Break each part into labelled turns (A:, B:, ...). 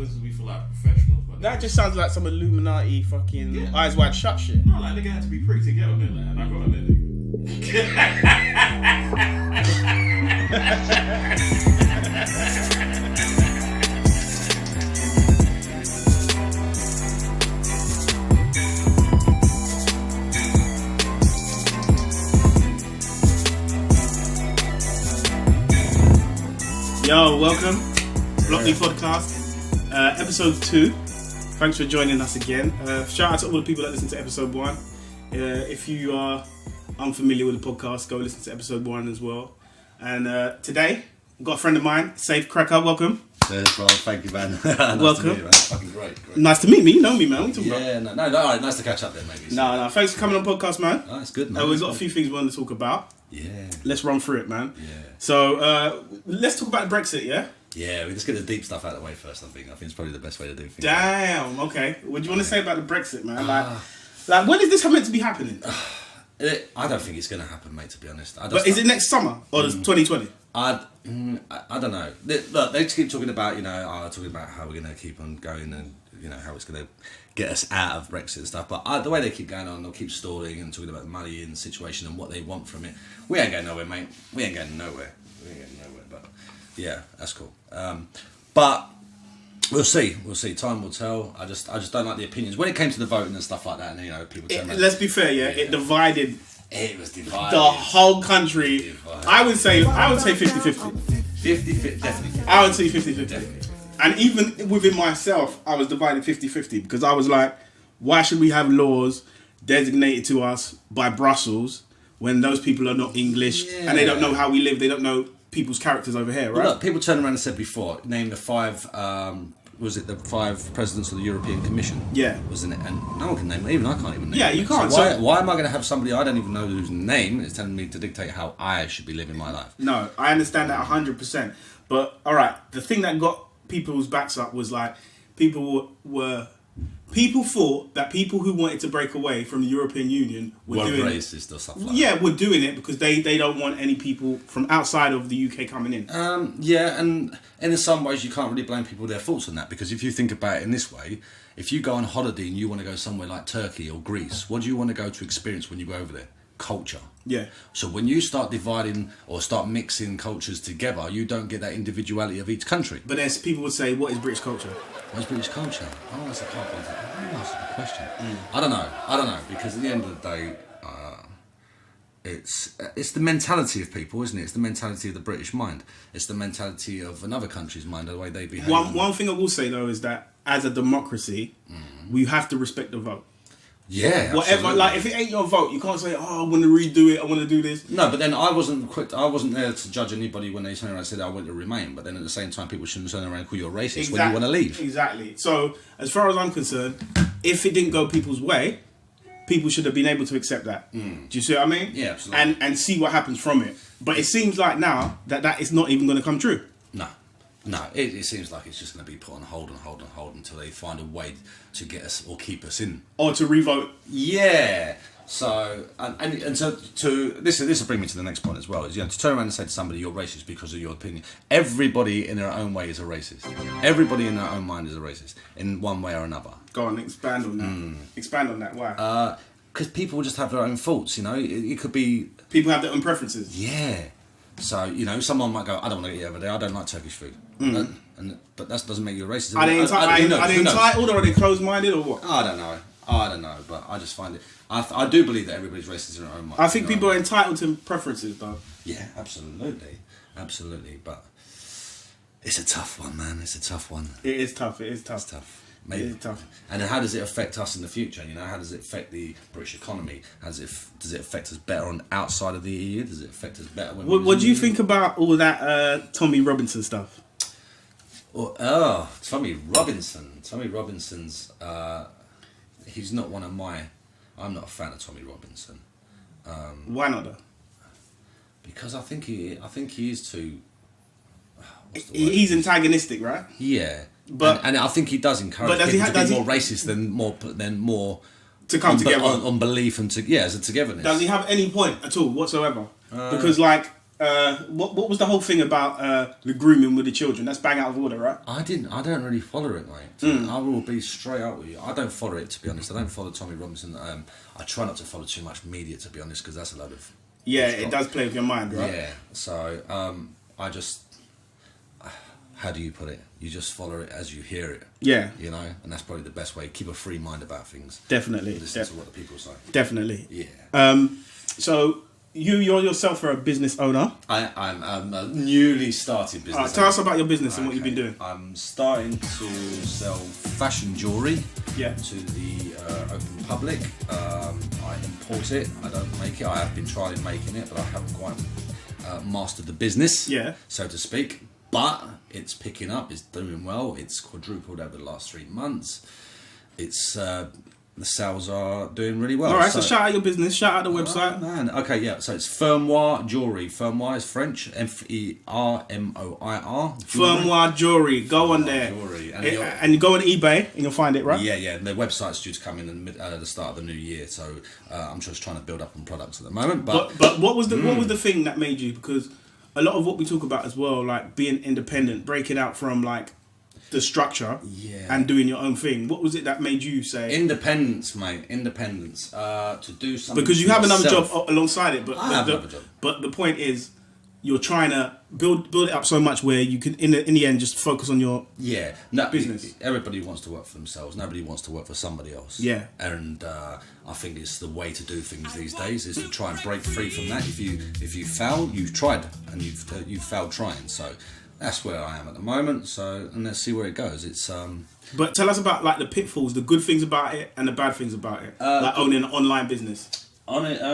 A: this will be for like professionals. But
B: that just sounds like some Illuminati fucking Eyes Wide Shut shit.
A: No, like nigga had to be pretty to get on there, like, and I got on there, nigga.
B: Yo, welcome. Blockney podcast, episode 2. Thanks for joining us again. Shout out to all the people that listen to episode 1. If you are unfamiliar with the podcast, go listen to episode 1 as well. And today, we've got a friend of mine, Safe Cracker. Welcome.
C: Cheers, bro. Thank you, man. Nice
B: Welcome.
C: to meet you, man. Fucking great.
B: Nice to meet me. You know me, man. What are you talking about?
C: Yeah, no, all right, nice to catch up then, maybe.
B: No. Thanks for coming on podcast, man.
C: Oh, it's good, man.
B: We've got a few things we want to talk about.
C: Yeah.
B: Let's run through it, man.
C: Yeah.
B: So, let's talk about Brexit, yeah?
C: Yeah, we just get the deep stuff out of the way first, I think. It's probably the best way to do things.
B: Damn, okay. What do you want to say about the Brexit, man? Like, when is this meant to be happening?
C: I don't think it's going to happen, mate, to be honest.
B: But is it next summer or is it 2020?
C: I don't know. Look, they keep talking about, talking about how we're going to keep on going and, how it's going to get us out of Brexit and stuff. But the way they keep going on, they'll keep stalling and talking about the money and the situation and what they want from it. We ain't going nowhere, mate. We ain't going nowhere. But yeah, that's cool. But we'll see. Time will tell. I just don't like the opinions when it came to the voting and stuff like that. And people turn around.
B: Let's be fair, yeah. It divided.
C: It was divided.
B: The whole country. I would say 50-50.
C: 50-50, definitely.
B: I would say 50-50.
C: Definitely.
B: And even within myself, I was divided 50-50 because I was like, why should we have laws designated to us by Brussels when those people are not English and they don't know how we live? They don't know people's characters over here, right?
C: Well, look, people turned around and said before, name the 5, the 5 presidents of the European Commission?
B: Yeah.
C: Wasn't it? And no one can name it, even I can't even name it.
B: Yeah, you can't.
C: So why am I going to have somebody I don't even know whose name is telling me to dictate how I should be living my life?
B: No, I understand that 100%. But, all right, the thing that got people's backs up was like, people thought that people who wanted to break away from the European Union were doing
C: racist or stuff like that.
B: Yeah, we're doing it because they don't want any people from outside of the UK coming in.
C: Yeah, and in some ways you can't really blame people their faults on that, because if you think about it in this way, if you go on holiday and you want to go somewhere like Turkey or Greece, what do you want to go to experience when you go over there? Culture.
B: Yeah.
C: So when you start dividing or start mixing cultures together, you don't get that individuality of each country.
B: But there's people would say, what is British culture?
C: What's British culture? Oh, that's a hard one. That's a good question. I don't know, because at the end of the day, it's the mentality of people, isn't it? It's the mentality of the British mind. It's the mentality of another country's mind, the way they behave.
B: One thing I will say though is that as a democracy, we have to respect the vote.
C: Yeah,
B: whatever.
C: Absolutely.
B: Like if it ain't your vote, you can't say, "Oh, I want to redo it. I want to do this."
C: No, but then I wasn't there to judge anybody when they turned around and said I want to remain. But then at the same time, people shouldn't turn around and call you a racist when you want to leave.
B: Exactly. So as far as I'm concerned, if it didn't go people's way, people should have been able to accept that. Do you see what I mean?
C: Yeah, absolutely.
B: And see what happens from it. But it seems like now that is not even going to come true.
C: No, it seems like it's just going to be put on hold until they find a way to get us or keep us in.
B: Or to revote.
C: Yeah. So, and so this will bring me to the next point as well, is to turn around and say to somebody you're racist because of your opinion. Everybody in their own way is a racist. Everybody in their own mind is a racist in one way or another.
B: Go on, expand on that. Expand on that. Why?
C: Because people just have their own faults, It could be...
B: People have their own preferences.
C: Yeah. So, someone might go, I don't want to eat over there, I don't like Turkish food. But that doesn't make you a racist.
B: Are they entitled or are they closed-minded or what?
C: I don't know, but I just find it... I do believe that everybody's racist in their own mind.
B: I think people are entitled to preferences, though.
C: Yeah, absolutely. But it's a tough one, man. It's a tough one.
B: It is tough.
C: It's tough. Maybe.
B: It is tough.
C: And then how does it affect us in the future? How does it affect the British economy? Does it affect us better on outside of the EU? Does it affect us better when
B: What do you think about all that Tommy Robinson stuff?
C: Tommy Robinson. Tommy Robinson's... he's not one of my... I'm not a fan of Tommy Robinson.
B: Why not, though?
C: Because I think he is too...
B: He's antagonistic, right?
C: Yeah.
B: But
C: and I think he does encourage people to be more racist than more
B: to come together
C: on belief and as a togetherness.
B: Does he have any point at all whatsoever? Because like what was the whole thing about the grooming with the children? That's bang out of order, right?
C: I don't really follow it, mate. I will be straight up with you. I don't follow it, to be honest. I don't follow Tommy Robinson. I try not to follow too much media, to be honest, because that's a load of...
B: Yeah, it does play with your mind, right?
C: Yeah, so I just... How do you put it? You just follow it as you hear it.
B: Yeah.
C: You know, and that's probably the best way. Keep a free mind about things.
B: Definitely.
C: Listen to what the people say.
B: Definitely.
C: Yeah.
B: So you yourself are a business owner.
C: I'm a newly started business.
B: Tell us about your business and what you've been doing.
C: I'm starting to sell fashion jewellery to the open public. I import it. I don't make it. I have been trying making it, but I haven't quite mastered the business, so to speak. But it's picking up. It's doing well. It's quadrupled over the last 3 months. It's the sales are doing really well.
B: All right, so shout out your business. Shout out the website.
C: Oh, man. Okay, yeah. So it's Fermoir Jewelry. Fermoir is French. Fermoir.
B: Fermoir Jewelry. Go on there.
C: Jewelry.
B: And you go on eBay and you'll find it, right?
C: Yeah. The website's due to come in at the start of the new year. So I'm just trying to build up on products at the moment. But
B: what was the thing that made you? Because a lot of what we talk about as well, like being independent, breaking out from like the structure and doing your own thing. What was it that made you say
C: independence, mate? Independence to do something
B: because you have another
C: yourself.
B: job alongside it. But
C: I have another job.
B: But the point is, you're trying to build it up so much where you can in the end just focus on your business.
C: Everybody wants to work for themselves. Nobody wants to work for somebody else.
B: Yeah,
C: and I think it's the way to do things these days is to try and break free from that. If you fail, you've tried and you've failed trying. So that's where I am at the moment. So and let's see where it goes. It's
B: But tell us about like the pitfalls, the good things about it and the bad things about it. Like owning an online business.
C: Owning an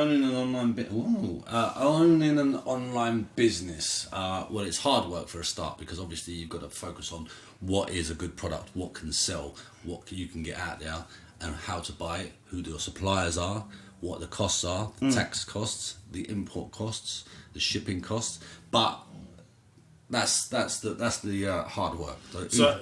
C: online business. Well, it's hard work for a start because obviously you've got to focus on what is a good product, what can sell, what you can get out there, and how to buy it, who your suppliers are, what the costs are, the tax costs, the import costs, the shipping costs. But that's the hard work.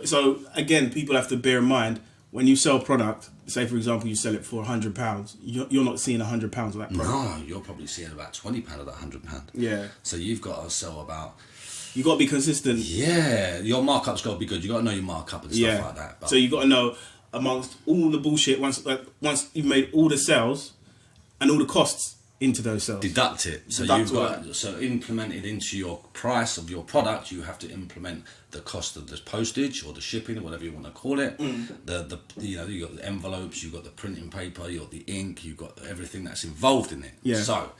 B: So again, people have to bear in mind when you sell product. Say for example, you sell it for £100. You're not seeing £100 of that product.
C: No, you're probably seeing about £20 of that £100.
B: Yeah.
C: So you've got to sell about.
B: You got to be consistent.
C: Yeah, your markup's got to be good. You got to know your markup and stuff like that. But
B: so you got to know amongst all the bullshit once you've made all the sales and all the costs into those sales.
C: Deduct it. So implemented into your price of your product, you have to implement the cost of the postage or the shipping or whatever you want to call it. The you got the envelopes, you got the printing paper, you got the ink, you got everything that's involved in it.
B: Yeah.
C: So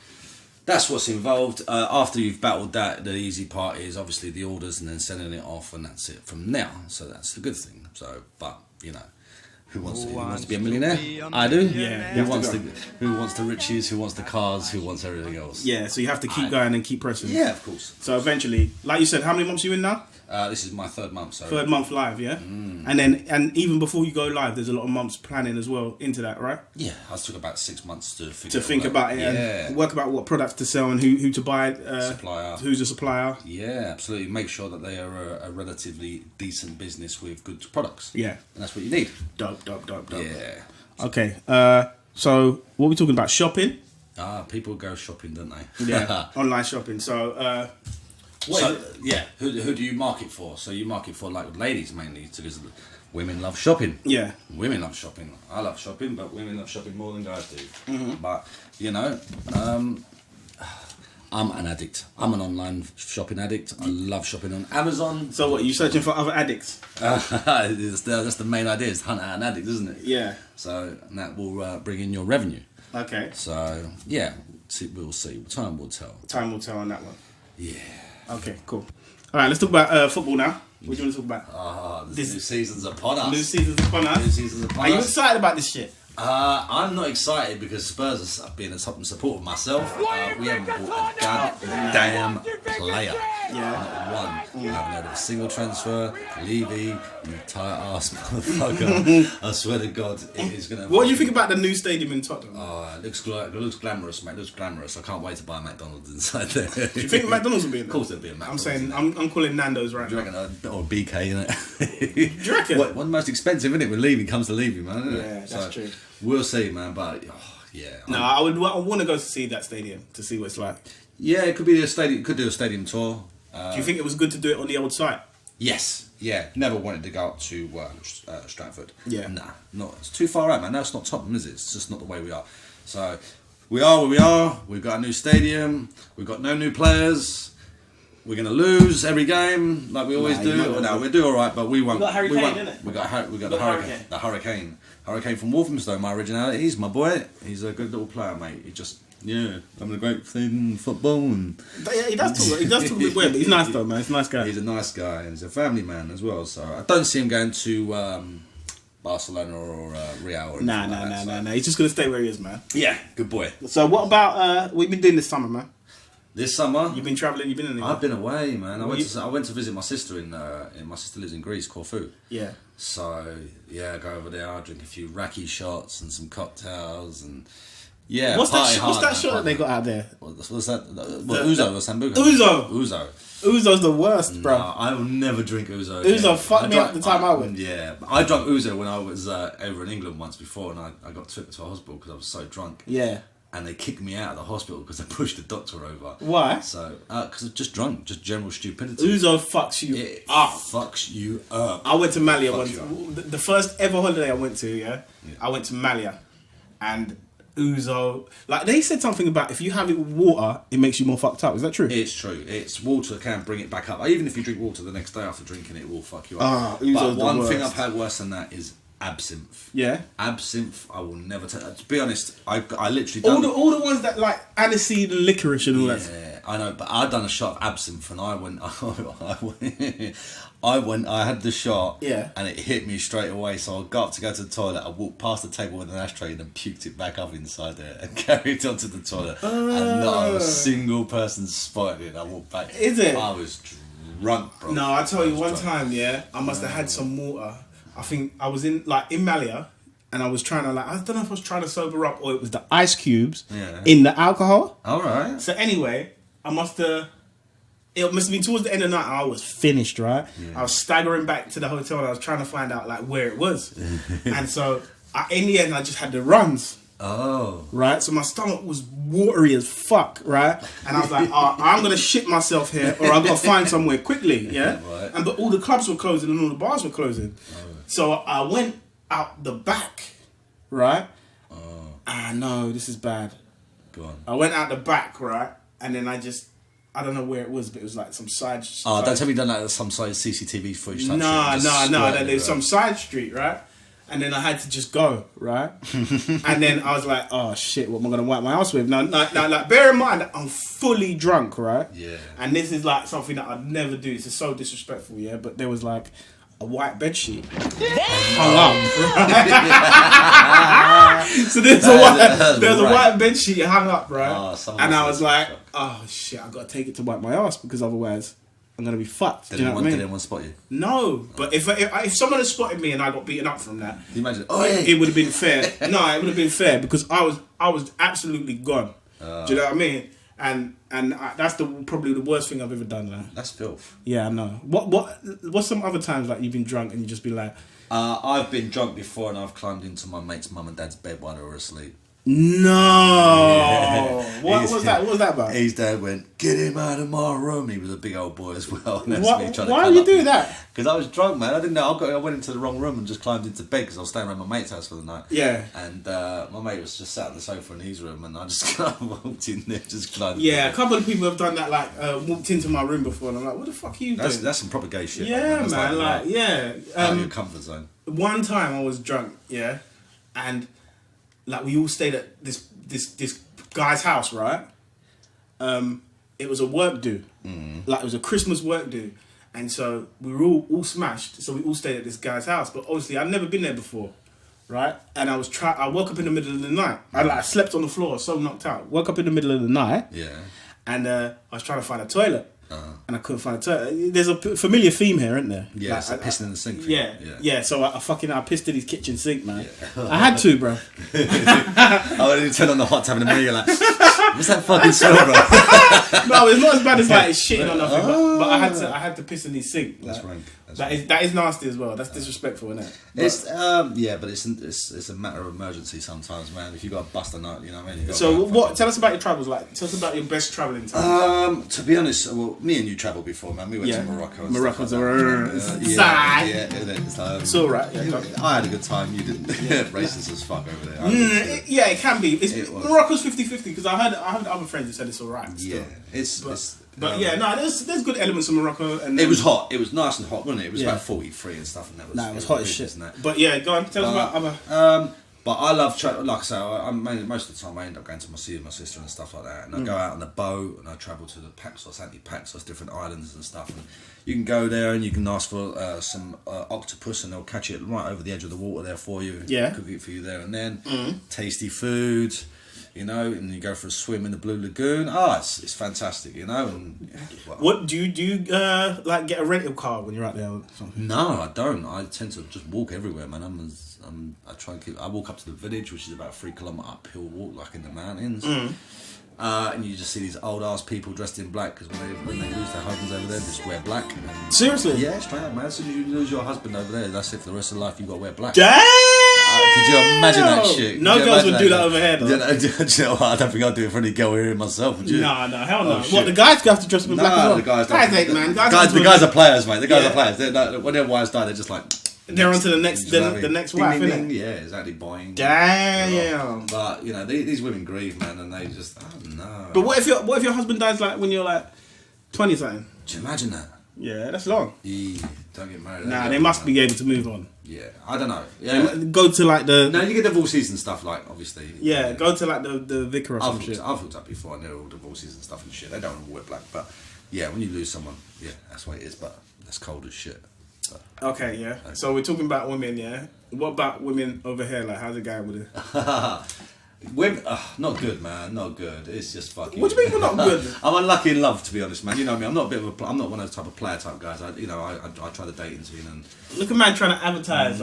C: that's what's involved. After you've battled that, the easy part is obviously the orders and then sending it off, and that's it from now. So that's the good thing. So, but you know. Who wants to be a millionaire? I do.
B: Yeah.
C: Who wants the riches? Who wants the cars? Who wants everything else?
B: Yeah. So you have to keep going and keep pressing.
C: Yeah, of course.
B: So eventually, like you said, how many months are you in now?
C: This is my third month. So
B: third month live, yeah. And even before you go live, there's a lot of months planning as well into that, right?
C: Yeah, I took about 6 months to
B: think about it and work about what products to sell and who to buy.
C: Supplier.
B: Who's the supplier?
C: Yeah, absolutely. Make sure that they are a relatively decent business with good products.
B: Yeah,
C: and that's what you need.
B: Dope.
C: Yeah.
B: Okay. So what are we talking about? Shopping.
C: People go shopping, don't they?
B: Yeah, online shopping. So.
C: Who do you market for? So you market for like ladies mainly, because women love shopping.
B: Yeah,
C: women love shopping. I love shopping, but women love shopping more than guys do. But you know, I'm an addict. I'm an online shopping addict. I love shopping on Amazon.
B: So what? Are you searching for other addicts?
C: That's the main idea. Is hunt out an addict, isn't it?
B: Yeah.
C: So that will bring in your revenue.
B: Okay.
C: So yeah, we'll see. Time will tell.
B: Time will tell on that one.
C: Yeah.
B: Okay, cool. All right, let's talk about football now. What do you want to talk about?
C: This new season's upon us.
B: New season's upon us. Are you excited about this shit?
C: I'm not excited because Spurs have been a support of myself. We haven't bought a goddamn player.
B: Yeah.
C: Not one. We haven't had a single transfer. Levy, you tight ass motherfucker. I swear to God, it is going to...
B: What do you think about the new stadium in Tottenham?
C: It looks glamorous, mate. It looks glamorous. I can't wait to buy a McDonald's inside there.
B: Do you think McDonald's will be in there?
C: Of course there'll be a McDonald's.
B: I'm saying, I'm calling Nando's right now.
C: Do you reckon? Or BK, innit?
B: Do you reckon?
C: One of the most expensive, innit? When Levy comes to Levy, man. Isn't
B: Yeah, that's true.
C: We'll see, man. But yeah.
B: No, I want to go to see that stadium to see what it's like.
C: Yeah, it could be a stadium. Could do a stadium tour.
B: Do you think it was good to do it on the old site?
C: Yes. Yeah. Never wanted to go up to Stratford.
B: Yeah.
C: Nah, not. It's too far out, man. That's not Tottenham, is it? It's just not the way we are. So we are where we are. We've got a new stadium. We've got no new players. We're gonna lose every game like we always do. No, we'll do all right, but we won't.
B: We got Harry Kane, innit?
C: We got the Hurricane. The Hurricane. Hurricane from Walthamstow. My originality. He's my boy. He's a good little player, mate. He just. Yeah, having a great thing in football and
B: But yeah, he does talk a bit weird, but he's nice though, man. He's a nice guy.
C: he's a nice guy and he's a family man as well. So I don't see him going to Barcelona or Real. Or
B: Nah. He's just gonna stay where he is, man.
C: Yeah, good boy.
B: So what about what you been doing this summer, man?
C: This summer,
B: You've been travelling. You've been in.
C: I've been away, man. I went to visit my sister in my sister lives in Greece, Corfu.
B: Yeah.
C: So yeah, go over there. I drink a few raki shots and some cocktails and. Yeah,
B: What's
C: party
B: that?
C: hard,
B: What's that
C: man,
B: shot that they got out there?
C: What's that? What, Ouzo or Sambuca?
B: Ouzo. Ouzo's the worst, bro.
C: No, I will never drink Ouzo.
B: Ouzo fucked me up the time I went.
C: Yeah, I drank Ouzo when I was over in England once before, and I got took to a hospital because I was so drunk.
B: Yeah.
C: And they kicked me out of the hospital because I pushed the doctor over.
B: Why?
C: So, because I'm just drunk, just general stupidity.
B: Ouzo fucks you
C: It
B: up.
C: fucks you up.
B: I went to Malia once.
C: Fucks you
B: The first ever holiday I went to, yeah. I went to Malia, and Ouzo, like they said something about if you have it with water, it makes you more fucked up. Is that true?
C: It's true. It's water can bring it back up. Even if you drink water the next day after drinking it, will fuck you up.
B: Ouzo's
C: But
B: the
C: one thing
B: worst.
C: I've had worse than that is absinthe.
B: Yeah.
C: Absinthe, I will never take that. To be honest, I literally
B: All the ones that like aniseed and licorice and all that.
C: Yeah, I know, but I'd done a shot of absinthe and I had the shot,
B: Yeah.
C: and it hit me straight away. So I got up to go to the toilet. I walked past the table with an ashtray and then puked it back up inside there and carried on to the toilet. And not a single person spotted it. I walked back.
B: Is it?
C: I was drunk, bro.
B: No, I tell you, one
C: drunk.
B: time, yeah, I must have had some water. I think I was in Malia, and I was trying to I don't know if I was trying to sober up or it was the ice cubes in the alcohol.
C: All right.
B: So anyway, it must have been towards the end of the night. I was finished, right? I was staggering back to the hotel and I was trying to find out like where it was. And so in the end, I just had the runs.
C: Oh.
B: Right, so my stomach was watery as fuck, right? And I was like, I'm gonna shit myself here, or I've got to find somewhere quickly, yeah.
C: Right.
B: But all the clubs were closing and all the bars were closing, so I went out the back, right? No, this is bad.
C: Go on.
B: I went out the back, right, and then I don't know where it was, but it was like some side.
C: Oh, don't tell me you done that some side CCTV footage. Type
B: No,
C: shit,
B: there's some side street, right? And then I had to just go, right? And then I was like, oh shit, what am I going to wipe my ass with? Now, like, bear in mind that I'm fully drunk, right?
C: Yeah. And
B: And this is like something that I'd never do. This is so disrespectful, yeah? But there was like a white bedsheet hung up. Right? So there's a white bedsheet hung up, right?
C: Oh,
B: and I was like, oh shit, I've got to take it to wipe my ass because otherwise I'm going to be fucked. Do you know what I mean?
C: Did anyone spot you?
B: No, but if someone had spotted me and I got beaten up from that,
C: Can you imagine? Oh, yeah.
B: it would have been fair. No, it would have been fair because I was absolutely gone. Do you know what I mean? And that's probably the worst thing I've ever done. Like.
C: That's filth.
B: Yeah, I know. What's some other times like you've been drunk and you just be like,
C: I've been drunk before and I've climbed into my mate's mum and dad's bed while they were asleep.
B: no. What was that? What was that about?
C: His dad went, get him out of my room. He was a big old boy as well.
B: Why are you doing that?
C: Because I was drunk, man. I didn't know. I went into the wrong room and just climbed into bed because I was staying around my mate's house for the night.
B: Yeah.
C: And my mate was just sat on the sofa in his room and I just walked in there, just climbed.
B: Yeah, a couple of people have done that. Like walked into my room before and I'm like, what the fuck are you doing?
C: That's some proper gay shit.
B: Yeah,
C: That's
B: man. Like, yeah.
C: out of your comfort zone.
B: One time I was drunk, yeah, and like we all stayed at this guy's house, right? It was a work do, like it was a Christmas work do, and so we were all smashed. So we all stayed at this guy's house, but obviously I'd never been there before, right? And I woke up in the middle of the night. I slept on the floor, so knocked out. Woke up in the middle of the night,
C: Yeah.
B: and I was trying to find a toilet. And I couldn't find a toilet. There's a familiar theme here, isn't there?
C: Yeah,
B: Like,
C: it's like pissing in the sink.
B: Yeah. So I pissed in his kitchen sink, man. Yeah. I had to, bro.
C: I didn't turn on the hot tub in the mirror. You're like, what's that fucking smell, bro?
B: No, it's not as bad as like shitting on nothing. but I had to piss in his sink.
C: That's rank.
B: That is nasty as well. That's disrespectful, isn't it?
C: It's but it's a matter of emergency sometimes, man. If you got to bust a nut, you know what I mean.
B: So what? Tell us about your travels. Like, tell us about your best traveling time.
C: To be honest, well, me and you travelled before, man. We went to Morocco. And
B: Morocco's
C: it's
B: alright.
C: I had a good time. You didn't. Racist as fuck over there.
B: It can be. Morocco's 50-50 because I heard other friends who said it's alright.
C: Yeah,
B: there's good elements of Morocco. And
C: it was hot. It was nice and hot, wasn't it? It was about 43 and stuff, and that was.
B: It was hot as shit.
C: Isn't it?
B: But yeah, go on. Tell us about other.
C: But I love, like I say, most of the time I end up going to see my sister and stuff like that. And I go out on a boat and I travel to the Paxos, anti-Paxos, different islands and stuff. And you can go there and you can ask for some octopus and they'll catch it right over the edge of the water there for you.
B: Yeah.
C: Cook it for you there and then. Tasty food, you know, and you go for a swim in the Blue Lagoon. It's fantastic, you know. And
B: what do you like get a rental car when you're out there or something?
C: No, I don't. I tend to just walk everywhere, man. I walk up to the village, which is about a 3 kilometre uphill walk, like in the mountains. And you just see these old ass people dressed in black because when they lose their husbands over there, they just wear black. And
B: seriously?
C: Yeah, straight up, man. As soon as you lose your husband over there, that's it for the rest of life. You got to wear black.
B: Damn!
C: Could you imagine that shit?
B: No girls would do that over here, though.
C: Do you know what? I don't think I'd do it for any girl here myself, would you?
B: No, hell no. What, the guys have to dress up in black as well?
C: The guys
B: don't.
C: The guys are players, mate. The guys are players. When their wives die, they're just like...
B: They're on to the next wife, innit?
C: Yeah, exactly, buying.
B: Damn.
C: But, you know, these women grieve, man, and they just, no.
B: But what if your husband dies like when you're like 20 something?
C: Do you imagine that?
B: Yeah, that's long.
C: Don't get married.
B: Nah, they must be able to move on.
C: Yeah, I don't know. Yeah.
B: Go to like the...
C: No, you get divorces and stuff, like, obviously.
B: Yeah, go to like the vicar or some shit.
C: I've hooked up before and they're all divorces and stuff and shit. They don't want to wear black, but yeah, when you lose someone, yeah, that's what it is, but that's cold as shit.
B: Okay, yeah. So we're talking about women, yeah. What about women over here? Like, how's it going with it?
C: Women, not good, man. Not good. It's just fucking.
B: What do you mean we're not good?
C: I'm unlucky in love, to be honest, man. You know what I mean. I'm not one of those type of player type guys. I try the dating scene and.
B: Look at man trying to advertise.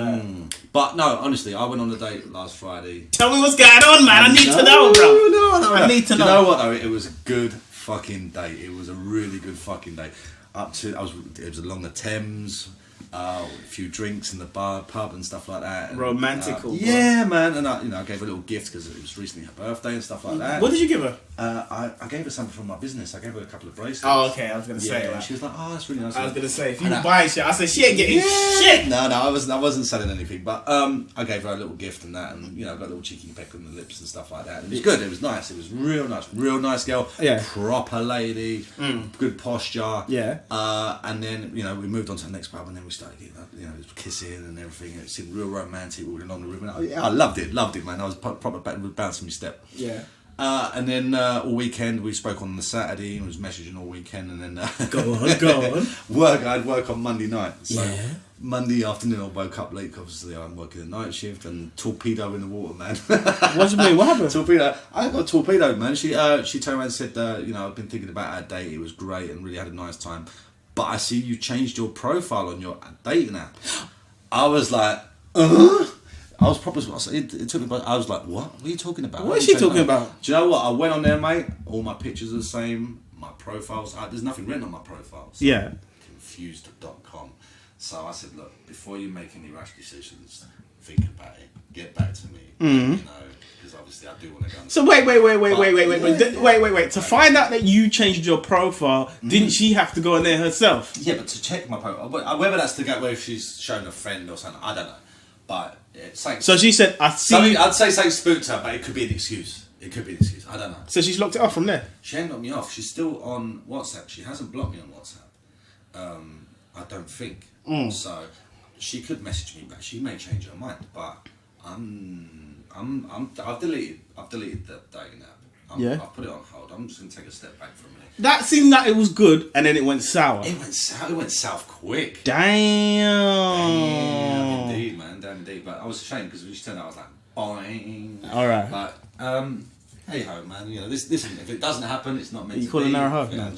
C: But no, honestly, I went on a date last Friday.
B: Tell me what's going on, man. I need to know, bro. No. I need to know.
C: You know what though? It was a good fucking date. It was a really good fucking date. It was along the Thames. A few drinks in the pub and stuff like that. And,
B: romantical.
C: Yeah, man. And I gave her a little gift because it was recently her birthday and stuff like that.
B: What did you give her?
C: I gave her something from my business. I gave her a couple of bracelets.
B: Oh, okay. I was gonna say.
C: She was like, "Oh, that's really nice."
B: I was gonna say, if you buy shit, I said she ain't getting shit.
C: No, I wasn't selling anything, but I gave her a little gift and that, and got a little cheeky peck on the lips and stuff like that. And it was good. It was nice. It was real nice girl.
B: Yeah.
C: Proper lady. Good posture.
B: Yeah.
C: And then we moved on to the next pub, and then we started getting kissing and everything. It seemed real romantic walking along the river. I loved it, man. I was proper bouncing my step.
B: Yeah.
C: And then all weekend we spoke on the Saturday and was messaging all weekend, and then
B: go on.
C: I'd work on Monday night. So Monday afternoon I woke up late. Obviously I'm working a night shift and torpedo in the water, man.
B: What do you mean? What happened?
C: Torpedo. I got torpedoed, man. She turned around and said, I've been thinking about our date. It was great and really had a nice time. But I see you changed your profile on your dating app. I was like, I was probably. It took me. I was like, what? What are you talking about?
B: What is she talking about?
C: Do you know what? I went on there, mate. All my pictures are the same. My profiles. There's nothing written on my profiles.
B: Yeah.
C: Confused.com. So I said, look, before you make any rash decisions, think about it. Get back to me. Because obviously I do want to go.
B: So wait. To find out that you changed your profile, didn't she have to go in there herself?
C: Yeah, but to check my profile, whether that's to go where she's shown a friend or something, I don't know. But
B: so she said, "I see."
C: I'd say something spooked her, but it could be an excuse. I don't know.
B: So she's locked it off from there.
C: She ain't locked me off. She's still on WhatsApp. She hasn't blocked me on WhatsApp. I don't think. So she could message me back. She may change her mind, but I've deleted the dating app. I've put it on hold. I'm just gonna take a step back for a minute.
B: That seemed that it was good, and then it went sour.
C: It went south quick.
B: Damn.
C: Indeed, man. Damn indeed. But I was ashamed because when she turned out, I was like, boing.
B: All right.
C: But hey ho, man. This if it doesn't happen, it's not meant to be.
B: You calling her a hoe? No,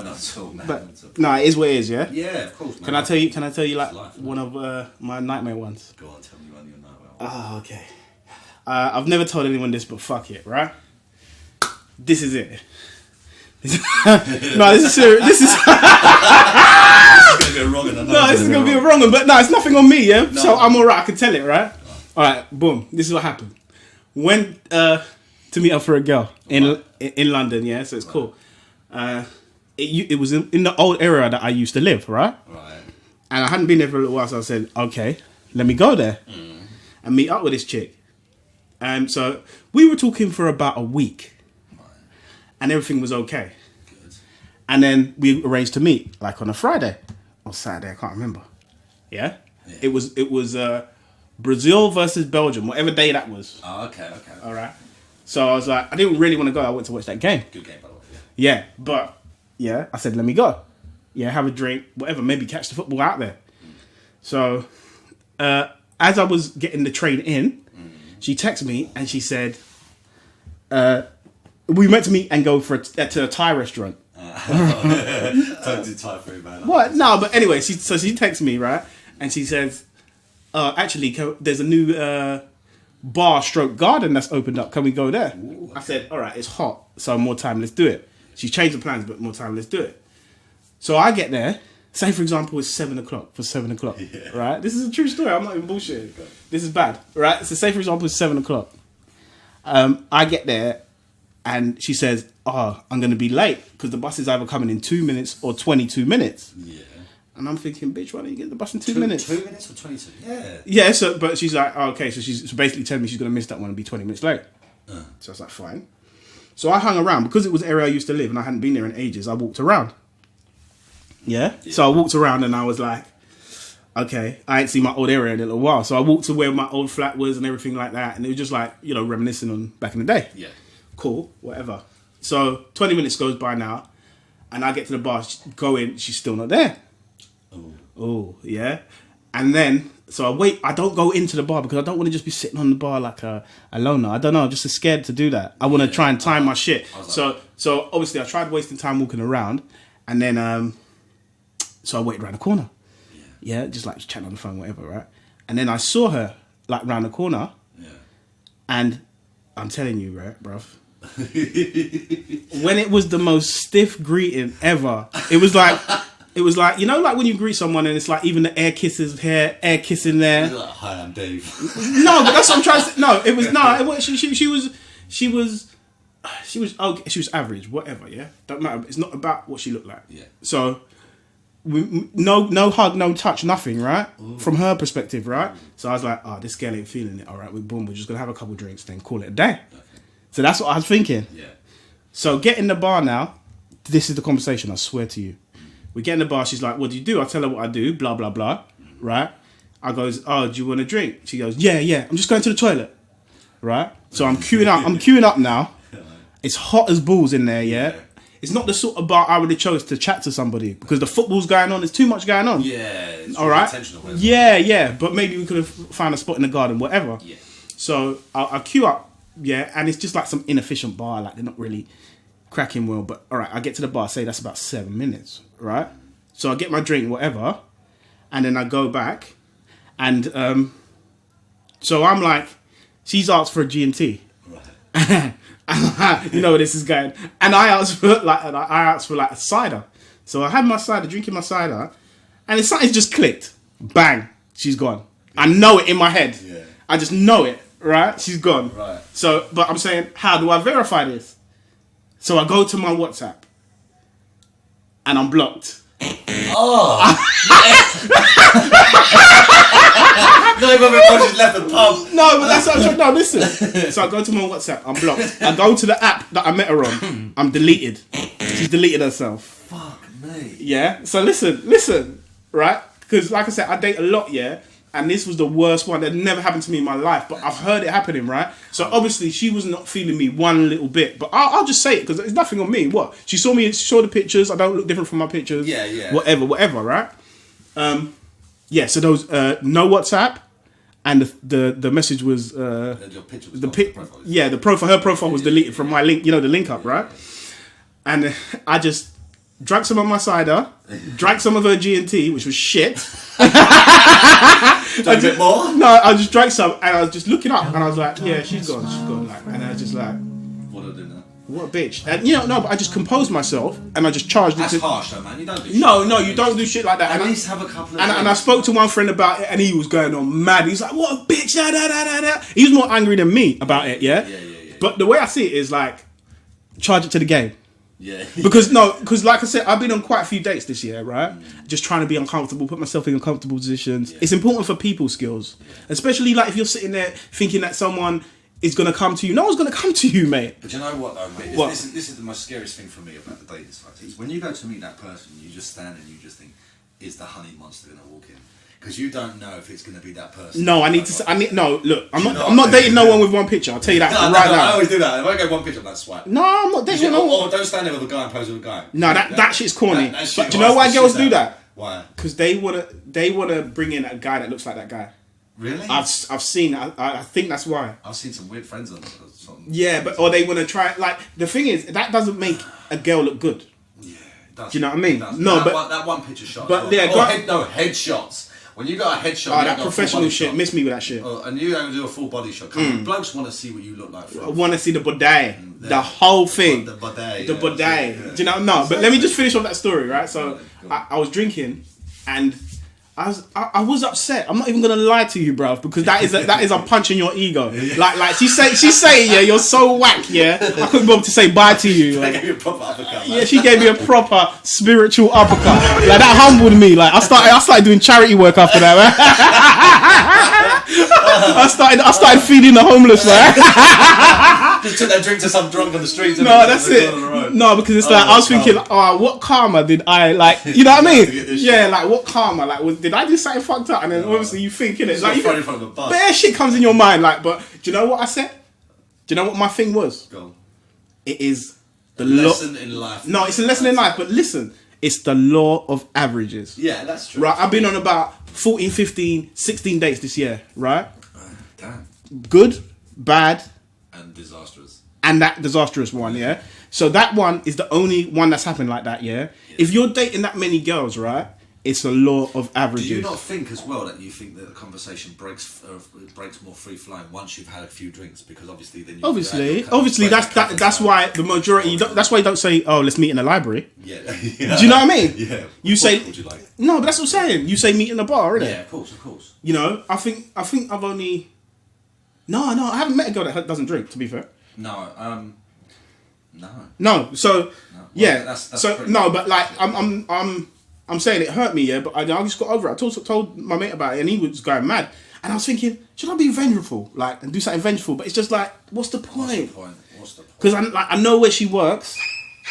C: not at all, man.
B: But no, it is what it is, yeah.
C: Yeah, of course, man.
B: Can I tell you like life, one of my nightmare ones?
C: Go on, tell me one of your nightmare ones.
B: Oh, okay. I've never told anyone this, but fuck it, right? This is it. No, this is serious. This is
C: It's gonna go wrong.
B: no, this is gonna be a wrong one, but no, it's nothing on me. Yeah, so I'm alright. I can tell it, right? All right, boom. This is what happened. Went to meet up for a girl in London. Yeah, so it's cool. It was in the old area that I used to live, right?
C: Right.
B: And I hadn't been there for a little while, so I said, okay, let me go there and meet up with this chick. So we were talking for about a week, and everything was okay.
C: Good.
B: And then we arranged to meet, like on a Friday or Saturday, I can't remember. Yeah? It was Brazil versus Belgium, whatever day that was.
C: Oh, okay.
B: All right. So I was like, I didn't really want to go. I went to watch that game.
C: Good game, by the way.
B: Yeah, but yeah, I said, let me go. Yeah, have a drink, whatever, maybe catch the football out there. So as I was getting the train in, she texted me and she said, we meant to meet and go to a Thai restaurant.
C: Don't do Thai food, man.
B: What? No, but anyway, she texts me, right? And she says, actually, there's a new bar stroke garden that's opened up. Can we go there?
C: Ooh, okay.
B: I said, all right, it's hot, so more time, let's do it. She changed the plans, but more time, let's do it. So I get there. Say, for example, it's 7 o'clock. For 7 o'clock, right? This is a true story. I'm not even bullshitting. This is bad, right? So say, for example, it's 7 o'clock. I get there, and she says, "Oh, I'm going to be late because the bus is either coming in 2 minutes or 22 minutes."
C: Yeah.
B: And I'm thinking, bitch, why don't you get the bus in 2 minutes?
C: 2 minutes or 22? Yeah.
B: Yeah. So, but she's like, oh, okay. So she's basically telling me she's going to miss that one and be 20 minutes late. So I was like, fine. So I hung around because it was the area I used to live and I hadn't been there in ages. I walked around. Yeah. So I walked around and I was like, okay, I ain't seen my old area in a little while. So I walked to where my old flat was and everything like that. And it was just like, reminiscing on back in the day.
C: Yeah.
B: Cool, whatever. So 20 minutes goes by now and I get to the bar, go in, she's still not there. Oh, yeah. And then, so I wait, I don't go into the bar because I don't want to just be sitting on the bar like a loner. I don't know, I'm just scared to do that. I want to try and time my shit. So obviously I tried wasting time walking around and then, so I waited around the corner. Yeah, just like chatting on the phone, whatever, right? And then I saw her like round the corner and I'm telling you, right, bruv, when it was the most stiff greeting ever, it was like, like when you greet someone and it's like even the air kissing there.
C: Like, hi, I'm Dave.
B: No, but that's what I'm trying to say. No, it was she was okay. She was average, whatever. Yeah, don't matter. It's not about what she looked like.
C: Yeah.
B: So no hug, no touch, nothing. Right. Ooh. From her perspective, right. So I was like, oh, this girl ain't feeling it. All right, we're just gonna have a couple drinks, then call it a day. Okay. So that's what I was thinking. Yeah. So get in the bar now. This is the conversation. I swear to you. We get in the bar, she's like, what do you do? I tell her what I do, blah, blah, blah, right? I goes, oh, do you want a drink? She goes, yeah, I'm just going to the toilet, right? So I'm queuing up now. It's hot as balls in there, yeah? It's not the sort of bar I would have chose to chat to somebody because the football's going on, there's too much going on.
C: Yeah, it's
B: all right.
C: Intentional,
B: Yeah, but maybe we could have found a spot in the garden, whatever. Yeah. So I queue up, yeah, and it's just like some inefficient bar, like they're not really cracking well, but all right, I get to the bar, say that's about 7 minutes, right? So I get my drink, whatever, and then I go back, and so I'm like, she's asked for a G&T, right. You know where this is going, and I asked for like a cider, so I had my cider, drinking my cider, and it's something just clicked, bang, she's gone. I know it in my head, I just know it, right? She's gone. Right. So, but I'm saying, how do I verify this? So I go to my WhatsApp and I'm blocked.
C: Oh! No, but she's left the pub.
B: No, but that's what I'm trying. No, listen. So I go to my WhatsApp, I'm blocked. I go to the app that I met her on, I'm deleted. She's deleted herself.
C: Fuck me.
B: Yeah? So listen, right? Because like I said, I date a lot, yeah? And this was the worst one that never happened to me in my life, but I've heard it happening, right? So obviously she was not feeling me one little bit, but I'll just say it because it's nothing on me. What? She saw the pictures. I don't look different from my pictures.
C: Yeah.
B: Whatever, right? So there was no WhatsApp, and the message was
C: your picture was the
B: profile. Her profile was deleted from my link. You know the link up, right? And I just drank some of my cider, drank some of her G&T, which was shit.
C: A bit more?
B: No, I just drank some and I was just looking up and I was like, yeah, she's gone. Like, and I was just like,
C: what do I do now?
B: what a bitch. And you know, no, but I just composed myself and I just charged
C: That's
B: it.
C: harsh though, man. You don't do shit.
B: No, you don't do shit like that.
C: At
B: And
C: least have a couple of
B: and I spoke to one friend about it and he was going on mad. He's like, what a bitch, da, da, da, da, da. He was more angry than me about it, yeah? But the way I see it is like, charge it to the game.
C: Yeah.
B: Because like I said, I've been on quite a few dates this year, right? Just trying to be uncomfortable, put myself in uncomfortable positions. It's important for people skills. Especially like if you're sitting there thinking that someone is going to come to you. No one's going to come to you, mate.
C: But you know what though, mate?
B: What?
C: This is the most scariest thing for me about the dating site. Is when you go to meet that person, you just stand and you just think, is the honey monster going to walk in? Because you don't know if it's going to be that person.
B: No, look, I'm not dating no one with one picture. I'll tell you that now.
C: I always do that. If I go one picture, that's swipe.
B: No, I'm not dating no one.
C: Or don't stand there with a guy and pose with a guy.
B: No, that shit's corny.
C: That
B: But do you know why girls do that?
C: Why?
B: Because they wanna bring in a guy that looks like that guy.
C: Really?
B: I've seen. I think that's why.
C: I've seen some weird friends on something.
B: Yeah, or they want to try. Like the thing is, that doesn't make a girl look good.
C: Yeah, it does.
B: Do you know what I mean?
C: No, that one picture shot.
B: But yeah,
C: headshots. When you got a headshot,
B: that professional shit. Miss me with that shit.
C: And you don't do a full body shot. Come on, blokes want to see what you look like.
B: I want to see the body, the whole thing,
C: the body.
B: The body. Yeah. Do you know? No, but let me just finish off that story, right? So I was drinking, and I was upset. I'm not even gonna lie to you, bruv, because that is a punch in your ego. Like she say, yeah, you're so whack, yeah. I couldn't bother to say bye to you. Like,
C: They gave you a proper uppercut, man.
B: yeah, she gave me a proper spiritual uppercut. Like that humbled me. Like I started doing charity work after that, man. I started feeding the homeless, man.
C: Just took that drink to some drunk on the streets.
B: No, that's it. No, because it's like I was thinking, what karma did I like? You know what I mean? Yeah, like what karma? Like, did I do something fucked up? And then obviously you think it. Like,
C: in front of a bus.
B: Bare shit comes in your mind. Like, but do you know what I said? Do you know what my thing was?
C: Go on.
B: It is the
C: lesson in life.
B: No, it's a lesson in life. But listen, it's the law of averages.
C: Yeah, that's true.
B: Right, I've been on about 14, 15, 16 dates this year. Right.
C: Damn.
B: Good, bad,
C: And disastrous.
B: and that disastrous one, yeah? So that one is the only one that's happened like that, yeah? If you're dating that many girls, right, it's a law of averages.
C: Do you not think as well that you think that the conversation breaks more free flowing once you've had a few drinks? Because obviously then
B: Obviously, that's why the majority. That's why you don't say, "Oh, let's meet in the library."
C: Yeah.
B: Do you know what I mean?
C: Yeah.
B: You say,
C: "What would you like?"
B: No, but that's what I'm saying. You say meet in the bar, isn't it?
C: Yeah, of course.
B: You know, I think I've only. No, I haven't met a girl that doesn't drink. To be fair.
C: No.
B: No. So
C: Well,
B: yeah.
C: that's
B: So
C: pretty
B: no, but like I'm saying it hurt me, yeah. But I just got over it. I told my mate about it, and he was going mad. And I was thinking, should I be vengeful, like, and do something vengeful? But it's just like, what's the point?
C: What's the point?
B: Because I know where she works.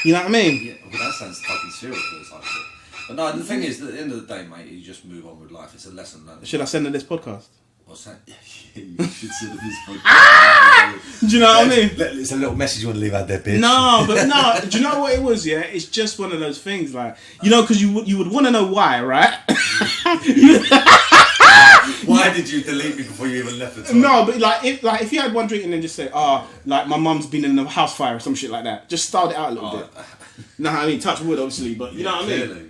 B: You know what I mean?
C: Yeah, well, that sounds fucking serious. Like shit. But no, the thing is, at the end of the day, mate, you just move on with life. It's a lesson learned.
B: Should I send her this podcast?
C: What's that? Yeah, you should send this podcast.
B: Do you know what I mean?
C: It's a little message you want to leave out there, bitch.
B: No, but no. Do you know what it was? Yeah, it's just one of those things, like, you know, because you would want to know why, right?
C: Why did you delete me before you even left the top?
B: No, but if you had one drink and then just say, like my mum's been in a house fire or some shit like that, just styled it out a little bit. No, I mean, touch wood, obviously, but you know what I mean.
C: Clearly.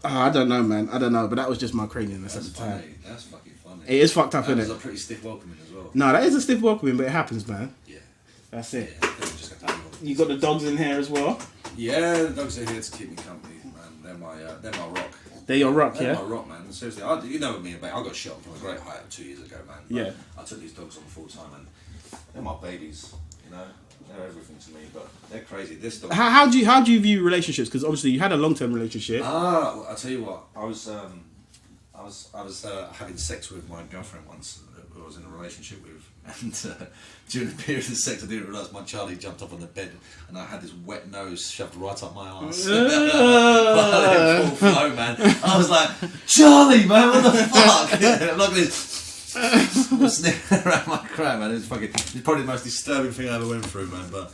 B: I don't know, man. I don't know, but that was just my craziness at the time.
C: Funny. That's fucking funny.
B: It is fucked up,
C: That
B: isn't
C: was
B: it?
C: a pretty stiff welcoming as well.
B: No, that is a stiff welcoming, but it happens, man.
C: Yeah.
B: That's it.
C: Yeah, they just got to move on.
B: You got the dogs in here as well.
C: Yeah, the dogs are here to keep me company, man. They're my rock.
B: They're your rock,
C: They're
B: yeah?
C: my rock, man. Seriously, you know me, mate. I got shot from a great height 2 years ago, man. But
B: Yeah.
C: I took these dogs on full time, and they're my babies. You know, they're everything to me. But they're crazy. This dog.
B: How do you view relationships? Because obviously you had a long-term relationship.
C: Well, I tell you what, I was having sex with my girlfriend once, who I was in a relationship with, and during the period of sex, I didn't realise my Charlie jumped up on the bed, and I had this wet nose shoved right up my arse. In full flow, man. I was like, Charlie, man, what the fuck? I'm not going to sniff around my crap, man. It's probably the most disturbing thing I ever went through, man. But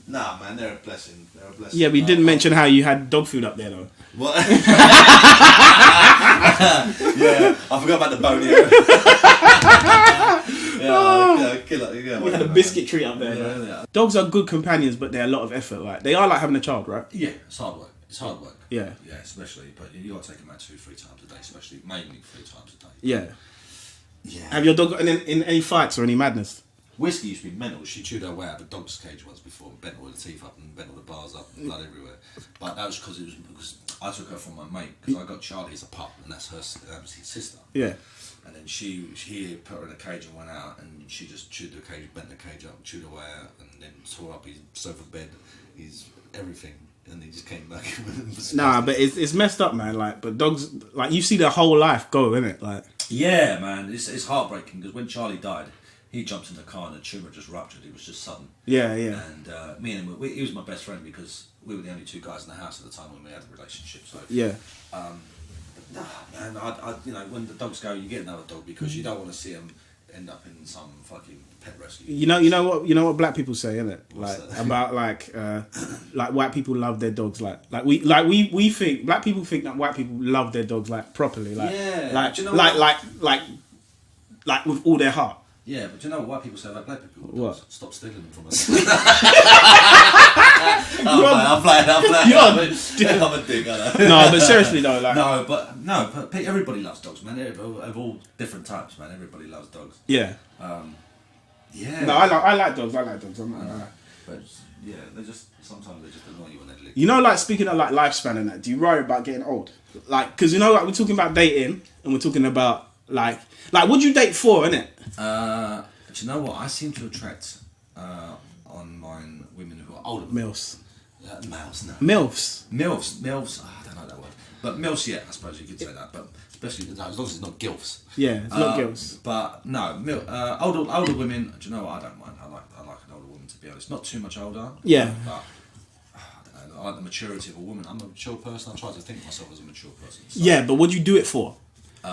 C: nah, man, they're a blessing.
B: Yeah, but you didn't mention how you had dog food up there, though.
C: What? Yeah, I forgot about the bonio. Killer.
B: You had a biscuit treat up there.
C: Yeah.
B: Dogs are good companions, but they're a lot of effort. Like they are like having a child, right?
C: Yeah, it's hard work.
B: Yeah.
C: Yeah, especially, but you got to take them out 2-3 times a day, mainly 3 times a day.
B: Yeah.
C: Yeah.
B: Have your dog got in any fights or any madness?
C: Whiskey used to be mental. She chewed her way out of a dog's cage once before, bent all the teeth up and bent all the bars up, and blood everywhere. But that was because I took her from my mate, because I got Charlie as a pup, and that was his sister.
B: Yeah.
C: And then he put her in a cage and went out, and she just chewed the cage, bent the cage up, chewed her way out, and then tore up his sofa bed, his everything. And he just came back.
B: Nah, but it's messed up, man. Like, but dogs, like, you see their whole life go, innit? Like,
C: yeah, man, it's heartbreaking, because when Charlie died, he jumped in the car and the tumour just ruptured. It was just sudden.
B: Yeah, yeah.
C: And me and him, he was my best friend, because we were the only two guys in the house at the time when we had a relationship. So
B: Yeah.
C: Nah, man, I you know, when the dogs go, you get another dog, because you don't want to see them end up in some fucking pet rescue.
B: You know what black people say, innit? Like
C: What's that?
B: about like white people love their dogs, like we think black people think that white people love their dogs like properly, like
C: Yeah,
B: like
C: do you know
B: like with all their heart.
C: Yeah, but do you know what white people say about black people?
B: What?
C: Stop stealing them from us. I'm playing. I'm a dick, I know.
B: No, but seriously though, like
C: but everybody loves dogs, man. Of all different types, man. Everybody loves dogs.
B: yeah.
C: Yeah.
B: No, I like dogs. I'm not gonna lie.
C: But yeah, sometimes they just annoy you when they lick.
B: You know, like speaking of like lifespan and that, do you worry about getting old? Like, because you know, like we're talking about dating and we're talking about like what do you date for, innit?
C: Do you know what? I seem to attract online women who are older.
B: Milfs.
C: Males, no.
B: Milfs.
C: Milfs. Oh, I don't like that word. But milfs, yeah, I suppose you could say that. But especially as long as it's not gilfs.
B: Yeah, it's not girls.
C: But no, older women. Do you know what? I don't mind. I like an older woman, to be honest. Not too much older.
B: Yeah.
C: But I don't know. I like the maturity of a woman. I'm a mature person. I try to think of myself as a mature person. So.
B: Yeah, but what do you do it for?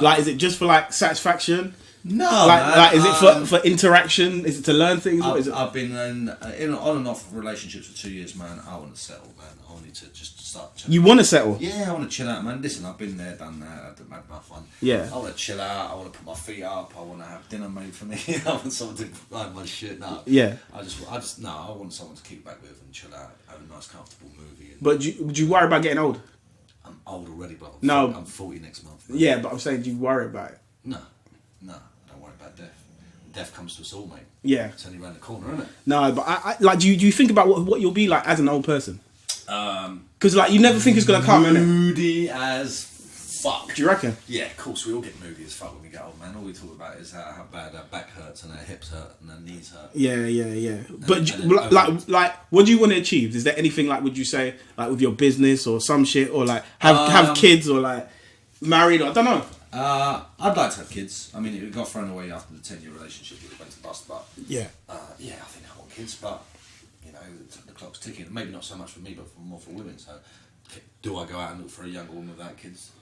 B: Like, is it just for like satisfaction?
C: No,
B: like is it for interaction? Is it to learn things? What is it?
C: I've been in on and off relationships for 2 years, man. I want to settle, man. I want to just start. Chilling.
B: You want to settle?
C: Yeah, I want to chill out, man. Listen, I've been there, done that. I've had my fun.
B: Yeah.
C: I want to chill out. I want to put my feet up. I want to have dinner made for me. I want someone to provide my shit. No.
B: Yeah.
C: I want someone to kick back with and chill out, have a nice, comfortable movie.
B: But would you worry about getting old?
C: I'm old already, but I'm 40 next month. Man.
B: Yeah, but I'm saying, do you worry about it?
C: No, I don't worry about death. Death comes to us all, mate.
B: Yeah.
C: It's only around the corner, isn't it?
B: No, but I like. Do you think about what you'll be like as an old person? Because like you never think it's gonna come, innit?
C: Moody as fuck.
B: Do you reckon?
C: Yeah, of course. We all get moody as fuck when we get old, man. All we talk about is how bad our back hurts and our hips hurt and our knees hurt.
B: Yeah. But like, what do you want to achieve? Is there anything like? Would you say like with your business or some shit, or like have kids or like married? Or I don't know.
C: I'd like to have kids. I mean, it got thrown away after the 10-year relationship. It went to bust, but
B: yeah,
C: I think I want kids, but you know, the clock's ticking. Maybe not so much for me, but more for women. So, do I go out and look for a younger woman without kids?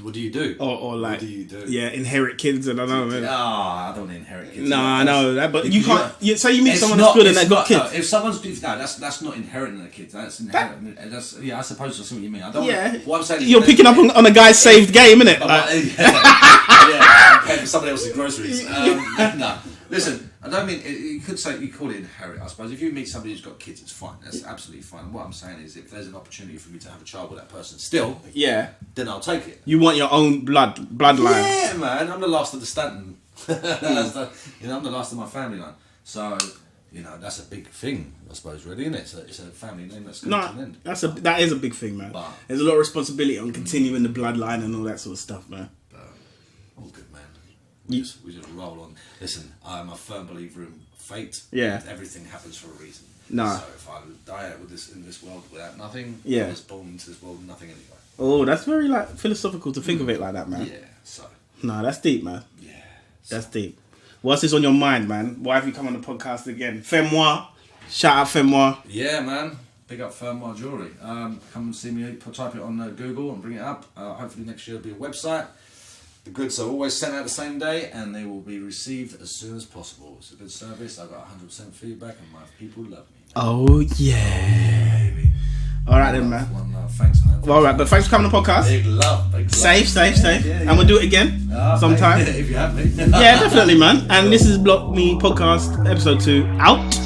C: What do you do?
B: Or like,
C: what do you do?
B: Yeah, inherit kids. And I don't know, man.
C: I don't want to inherit kids.
B: No, I know that, but you can't. Say you meet
C: It's
B: someone
C: not-
B: that's good and
C: it's
B: they've got
C: not-
B: kids.
C: No, if someone's good, no, that's not inheriting the kids. That's inheriting. I suppose I see what you mean. I don't.
B: Yeah.
C: What I'm saying is
B: You're picking up on a guy's saved game, innit? Like,
C: I'm paying for somebody else's groceries. No, listen. I don't mean you could say you call it inherit. I suppose if you meet somebody who's got kids, it's fine. That's absolutely fine. What I'm saying is, if there's an opportunity for me to have a child with that person, still,
B: yeah,
C: then I'll take it.
B: you want your own bloodline.
C: Yeah, man. I'm the last of the Stanton. I'm the last of my family line. So, that's a big thing, I suppose, really, isn't it? It's a family name that's going to an end.
B: That is a big thing, man.
C: But,
B: there's a lot of responsibility on continuing the bloodline and all that sort of stuff, man.
C: All good, man. We just roll on. Listen, I'm a firm believer in fate.
B: Yeah.
C: Everything happens for a reason.
B: Nah.
C: So if I die in this world without nothing,
B: Yeah.
C: I was born into this world with nothing anyway.
B: Oh, that's very like philosophical to think of it like that, man.
C: Yeah. So.
B: No, that's deep, man.
C: Yeah.
B: That's deep. What's this on your mind, man? Why have you come on the podcast again? Fais-moi. Shout out Fais-moi.
C: Yeah, man. Big up Firmware Jewelry. Come and see me. Type it on Google and bring it up. Hopefully next year will be a website. The goods are always sent out the same day and they will be received as soon as possible. It's a good service. I got 100% feedback and my people love me.
B: Oh, yeah.
C: Baby.
B: All right, then, man.
C: One love. Thanks, man.
B: Well, all right, but thanks for coming on the podcast.
C: Big love.
B: Safe.
C: Yeah.
B: And we'll do it again sometime.
C: If you have me.
B: Yeah, definitely, man. And this is Blockney Podcast, episode 2, out.